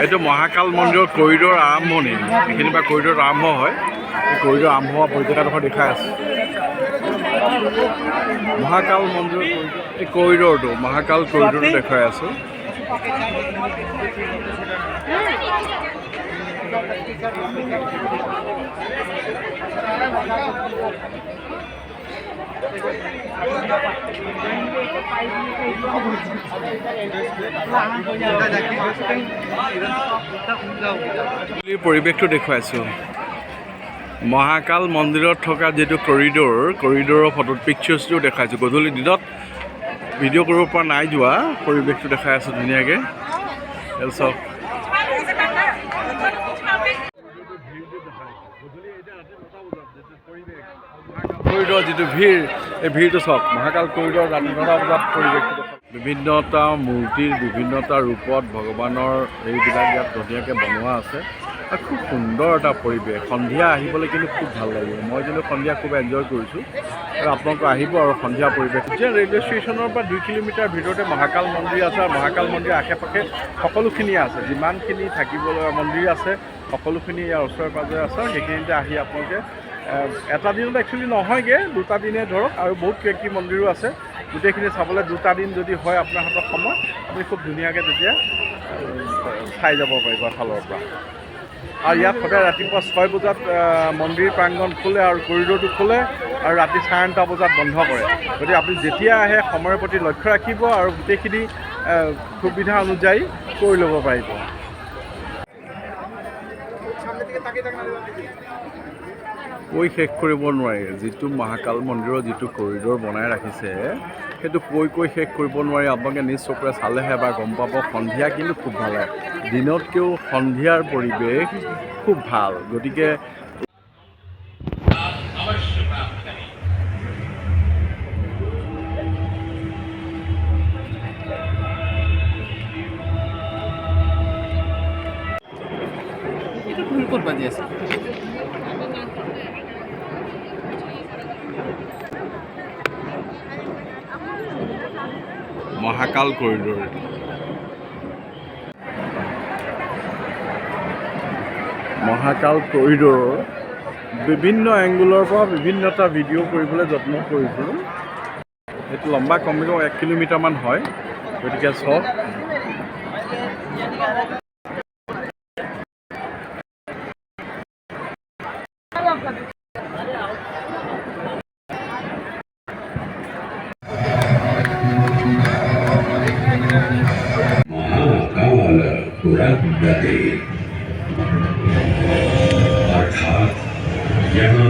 এইটো মহাকাল মন্দিৰৰ কৰিডৰ আৰম্ভণি, এইখিনিৰ পৰা কৰিডৰ আৰম্ভ হয়। এই কৰিডৰ আৰম্ভ হোৱা পৰ্যটকডোখৰ দেখাই আছে। মহাকাল মন্দিৰৰ এই কৰিডৰটো, মহাকাল কৰিডৰটো দেখুৱাই আছোঁ। পৰিৱেশটো দেখুৱাইছোঁ। মহাকাল মন্দিৰত থকা যিটো কৰিডৰৰ ফটোত পিকচাৰ্ছটো দেখাইছোঁ। গধূলি দিনত ভিডিঅ' কৰিব পৰা নাই যোৱা, পৰিৱেশটো দেখাই আছোঁ ধুনীয়াকৈ। চাওক কৰিডৰ যিটো ভিৰ, এই ভিৰটো চাওক। মহাকাল কৰিডৰ ৰাতি 9টা বজাত পৰিৱেশটো বিভিন্নটা মূৰ্তিৰ বিভিন্নটা ৰূপত ভগৱানৰ এইবিলাক ইয়াত ধুনীয়াকৈ বনোৱা আছে। খুব সুন্দৰ এটা পৰিৱেশ। সন্ধিয়া আহিবলৈ কিন্তু খুব ভাল লাগিব। মই কিন্তু সন্ধিয়া খুব এনজয় কৰিছোঁ আৰু আপোনালোকে আহিব আৰু সন্ধিয়া পৰিৱেশ। যে ৰেলৱে ষ্টেচনৰ পৰা 2 কিলোমিটাৰ ভিতৰতে মহাকাল মন্দিৰ আছে আৰু মহাকাল মন্দিৰৰ আশে পাশে সকলোখিনি আছে। যিমানখিনি থাকিবলৈ মন্দিৰ আছে সকলোখিনি ইয়াৰ ওচৰে পাঁজৰে আছে। সেইখিনিতে আহি আপোনালোকে এটা দিনত একচুৱেলি নহয়গৈ, 2টা দিনে ধৰক, আৰু বহুত কিবাকিবি মন্দিৰো আছে। গোটেইখিনি চাবলৈ 2টা দিন যদি হয় আপোনাৰ হাতত সময়, আপুনি খুব ধুনীয়াকৈ তেতিয়া চাই যাব পাৰিব ফালৰ পৰা। আৰু ইয়াত সদায় ৰাতিপুৱা 6 বজাত মন্দিৰ প্ৰাংগণ খোলে আৰু কৰিডৰটো খোলে আৰু ৰাতি 9:30 বজাত বন্ধ কৰে। গতিকে আপুনি যেতিয়া আহে সময়ৰ প্ৰতি লক্ষ্য ৰাখিব আৰু গোটেইখিনি সুবিধা অনুযায়ী কৰি ল'ব পাৰিব। কৈ শেষ কৰিব নোৱাৰি। যিটো মহাকাল মন্দিৰৰ যিটো কৰিডৰ বনাই ৰাখিছে, সেইটো কৈ শেষ কৰিব নোৱাৰি। আপোনালোকে নিজ চকুৰে চালেহে এবাৰ গম পাব। সন্ধিয়া কিন্তু খুব ভাল হয়, দিনতকৈও সন্ধিয়াৰ পৰিৱেশ খুব ভাল। গতিকে ক'ত বাজি আছে? মহাকাল কৰিডৰ, মহাকাল কৰিডৰৰ বিভিন্ন এংগুলৰ পৰা বিভিন্নটা ভিডিঅ' কৰিবলৈ যত্ন কৰিছোঁ। সেইটো লম্বা কমেও 1 কিলোমিটাৰমান হয়। গতিকে চাওক अर्थात यहाँ